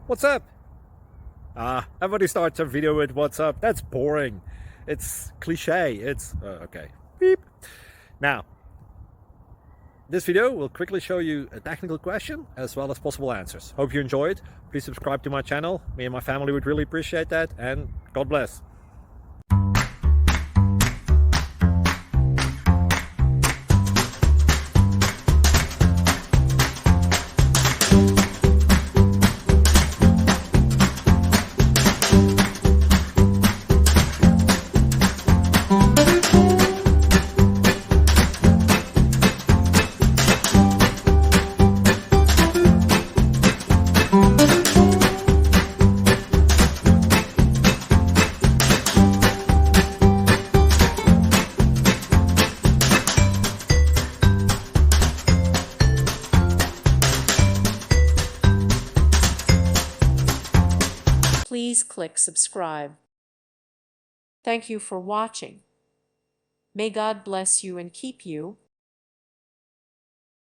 What's up? Everybody starts a video with what's up. That's boring. It's cliche. It's okay. Beep. Now, this video will quickly show you a technical question as well as possible answers. Hope you enjoy it. Please subscribe to my channel. Me and my family would really appreciate that, and God bless. Please click subscribe. Thank you for watching. May God bless you and keep you.